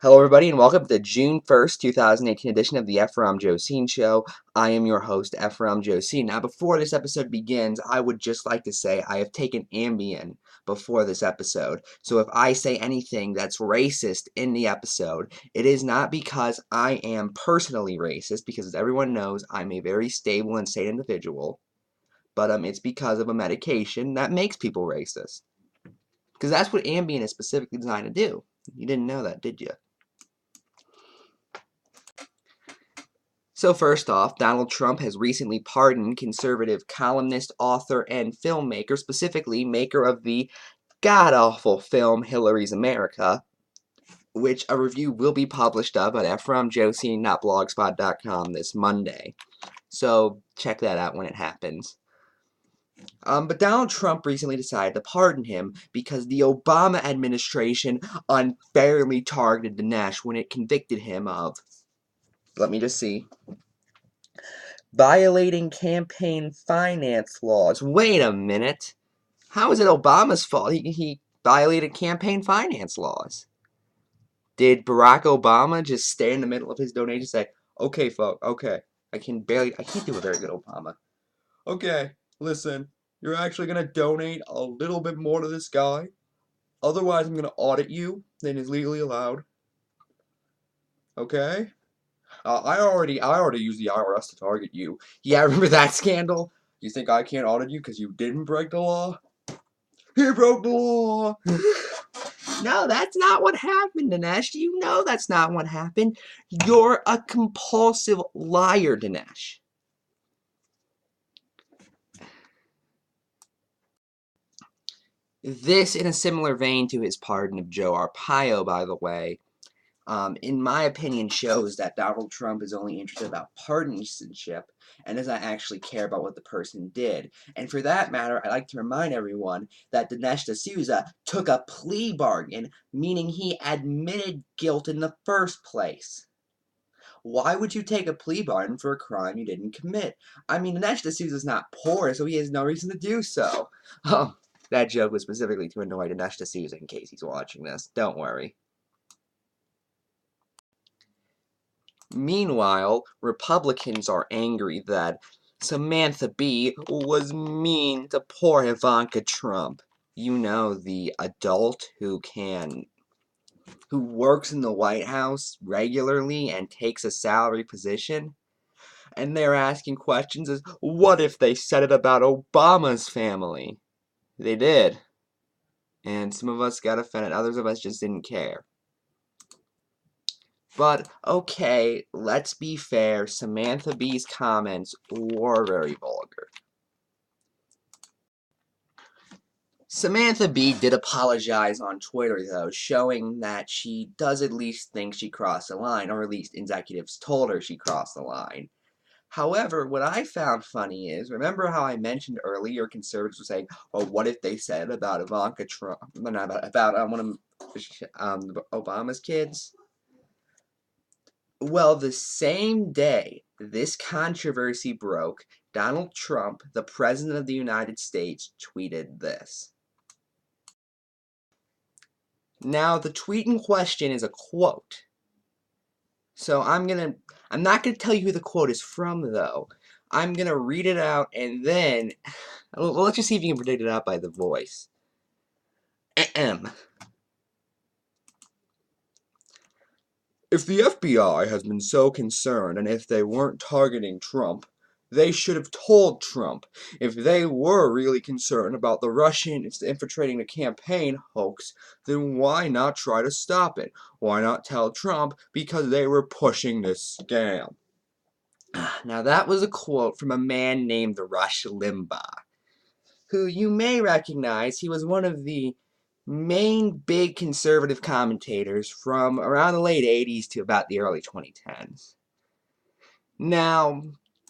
Hello, everybody, and welcome to the June 1st, 2018 edition of the Ephrom Josine Show. I am your host, Ephrom Josine. Now, before this episode begins, I would just like to say I have taken Ambien before this episode. So if I say anything that's racist in the episode, it is not because I am personally racist, because as everyone knows, I'm a very stable and sane individual, but it's because of a medication that makes people racist. Because that's what Ambien is specifically designed to do. You didn't know that, did you? So first off, Donald Trump has recently pardoned conservative columnist, author, and filmmaker, specifically maker of the god-awful film Hillary's America, which a review will be published of at ephromjosine.blogspot.com this Monday. So check that out when it happens. But Donald Trump recently decided to pardon him because the Obama administration unfairly targeted Dinesh when it convicted him of, let me just see, violating campaign finance laws. Wait a minute. How is it Obama's fault? He violated campaign finance laws. Did Barack Obama just stay in the middle of his donation and say, okay, folks, okay, I can't do a very good Obama. Okay, listen, you're actually going to donate a little bit more to this guy. Otherwise, I'm going to audit you than is legally allowed. Okay? I already used the IRS to target you. Yeah, remember that scandal? You think I can't audit you because you didn't break the law? He broke the law! No, that's not what happened, Dinesh. You know that's not what happened. You're a compulsive liar, Dinesh. This, in a similar vein to his pardon of Joe Arpaio, by the way, in my opinion, shows that Donald Trump is only interested about partisanship and doesn't actually care about what the person did. And for that matter, I'd like to remind everyone that Dinesh D'Souza took a plea bargain, meaning he admitted guilt in the first place. Why would you take a plea bargain for a crime you didn't commit? I mean, Dinesh D'Souza's not poor, so he has no reason to do so. That joke was specifically to annoy Dinesh D'Souza in case he's watching this. Don't worry. Meanwhile, Republicans are angry that Samantha Bee was mean to poor Ivanka Trump. You know, the adult who works in the White House regularly and takes a salary position. And they're asking questions as, what if they said it about Obama's family? They did. And some of us got offended, others of us just didn't care. But, okay, let's be fair, Samantha Bee's comments were very vulgar. Samantha Bee did apologize on Twitter, though, showing that she does at least think she crossed the line, or at least executives told her she crossed the line. However, what I found funny is, remember how I mentioned earlier conservatives were saying, oh, what if they said about Ivanka Trump, about one of Obama's kids? Well, the same day this controversy broke, Donald Trump, the President of the United States, tweeted this. Now, the tweet in question is a quote. So I'm not gonna tell you who the quote is from, though. I'm gonna read it out, and then, well, let's just see if you can predict it out by the voice. Ahem. If the FBI has been so concerned, and if they weren't targeting Trump, they should have told Trump. If they were really concerned about the Russians infiltrating the campaign hoax, then why not try to stop it? Why not tell Trump? Because they were pushing this scam. Now that was a quote from a man named Rush Limbaugh, who you may recognize. He was one of the main big conservative commentators from around the late 80s to about the early 2010s. Now,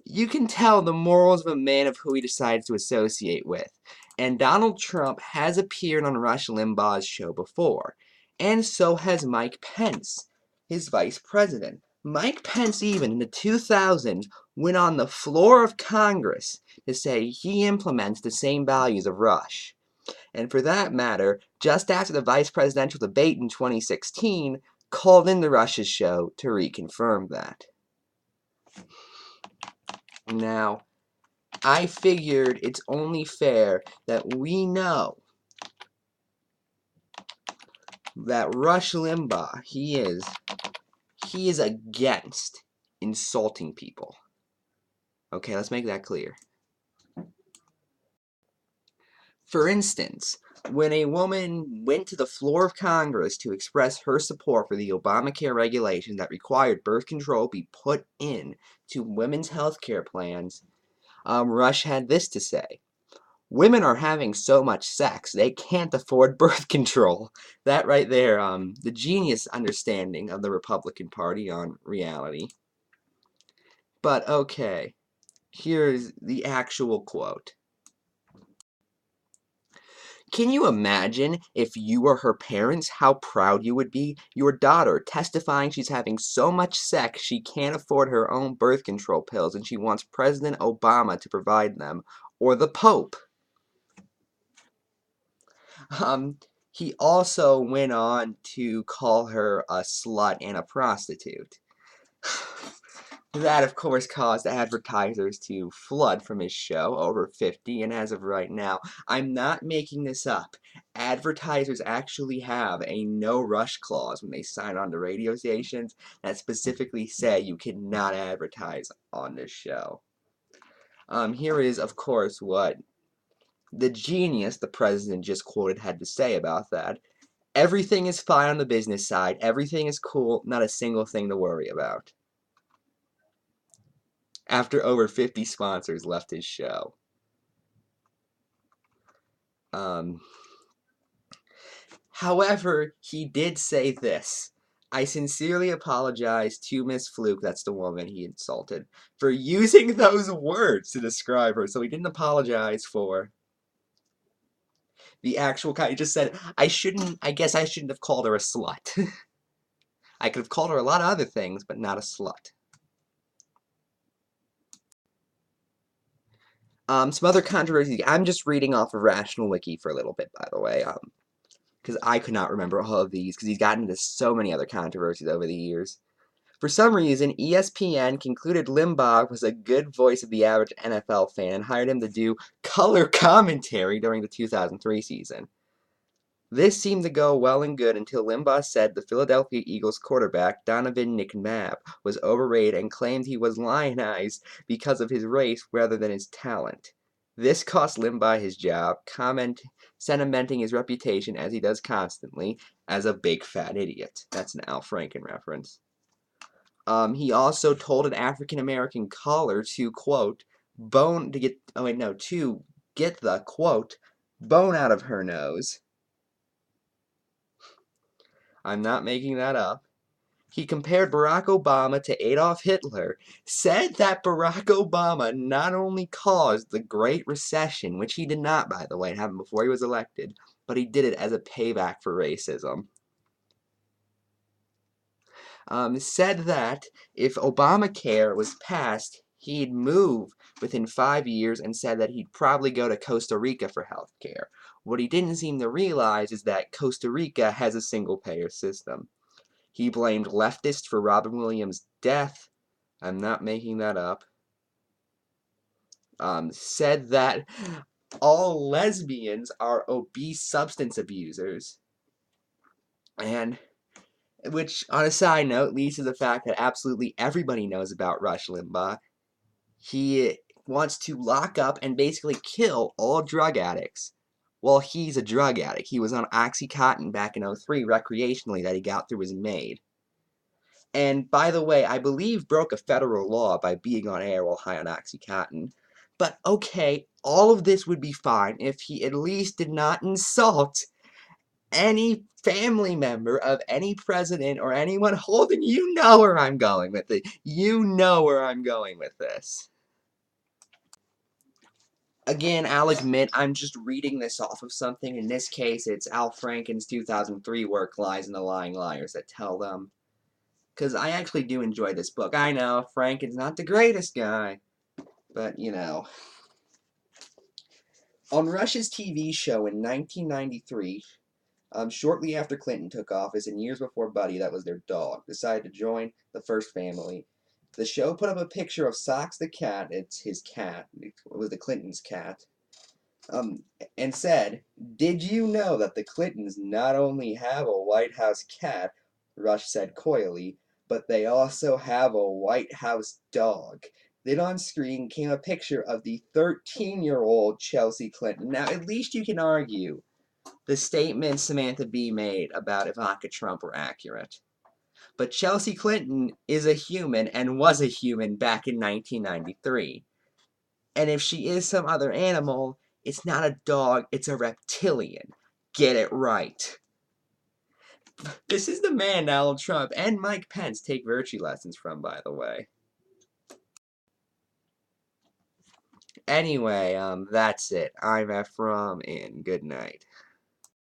you can tell the morals of a man of who he decides to associate with, and Donald Trump has appeared on Rush Limbaugh's show before, and so has Mike Pence, his vice president. Mike Pence, even in the 2000s, went on the floor of Congress to say he implements the same values of Rush. And for that matter, just after the vice presidential debate in 2016, called into Rush's show to reconfirm that. Now, I figured it's only fair that we know that Rush Limbaugh, he is against insulting people. Okay, let's make that clear. For instance, when a woman went to the floor of Congress to express her support for the Obamacare regulation that required birth control be put in to women's health care plans, Rush had this to say: "Women are having so much sex, they can't afford birth control." That right there, the genius understanding of the Republican Party on reality. But okay, here's the actual quote. "Can you imagine if you were her parents, how proud you would be? Your daughter testifying she's having so much sex she can't afford her own birth control pills and she wants President Obama to provide them, or the Pope." He also went on to call her a slut and a prostitute. That, of course, caused advertisers to flood from his show, over 50, and as of right now, I'm not making this up. Advertisers actually have a no rush clause when they sign on to radio stations that specifically say you cannot advertise on this show. Here is, of course, what the genius the president just quoted had to say about that. "Everything is fine on the business side. Everything is cool. Not a single thing to worry about." After over 50 sponsors left his show. However, he did say this: "I sincerely apologize to Miss Fluke," that's the woman he insulted, "for using those words to describe her." So he didn't apologize for the actual kind. He just said, I guess I shouldn't have called her a slut. I could have called her a lot of other things, but not a slut. Some other controversies. I'm just reading off of Rational Wiki for a little bit, by the way, because I could not remember all of these, because he's gotten into so many other controversies over the years. For some reason, ESPN concluded Limbaugh was a good voice of the average NFL fan and hired him to do color commentary during the 2003 season. This seemed to go well and good until Limbaugh said the Philadelphia Eagles quarterback, Donovan McNabb, was overrated and claimed he was lionized because of his race rather than his talent. This cost Limbaugh his job, cementing his reputation, as he does constantly, as a big fat idiot. That's an Al Franken reference. He also told an African-American caller to, quote, to get the, quote, bone out of her nose. I'm not making that up. He compared Barack Obama to Adolf Hitler, said that Barack Obama not only caused the Great Recession, which he did not, by the way, it happened before he was elected, but he did it as a payback for racism. Said that if Obamacare was passed, he'd move within 5 years, and said that he'd probably go to Costa Rica for health care. What he didn't seem to realize is that Costa Rica has a single-payer system. He blamed leftists for Robin Williams' death. I'm not making that up. Said that all lesbians are obese substance abusers. And which, on a side note, leads to the fact that absolutely everybody knows about Rush Limbaugh. He wants to lock up and basically kill all drug addicts. Well, he's a drug addict. He was on Oxycontin back in 2003 recreationally that he got through his maid. And, by the way, I believe broke a federal law by being on air while high on Oxycontin. But, okay, all of this would be fine if he at least did not insult any family member of any president or anyone holding. You know where I'm going with it. You know where I'm going with this. Again, I'll admit, I'm just reading this off of something. In this case, it's Al Franken's 2003 work, Lies and the Lying Liars That Tell Them. Because I actually do enjoy this book. I know, Franken's not the greatest guy. But, you know. On Rush's TV show in 1993, Shortly after Clinton took office and years before Buddy, that was their dog, decided to join the first family, the show put up a picture of Socks the cat, it's his cat, it was the Clintons' cat, um, and said, "Did you know that the Clintons not only have a White House cat," Rush said coyly, "but they also have a White House dog." Then on screen came a picture of the 13-year-old Chelsea Clinton. Now, at least you can argue the statements Samantha Bee made about Ivanka Trump were accurate. But Chelsea Clinton is a human and was a human back in 1993. And if she is some other animal, it's not a dog, it's a reptilian. Get it right. This is the man Donald Trump and Mike Pence take virtue lessons from, by the way. Anyway, that's it. I'm Ephrom, and good night.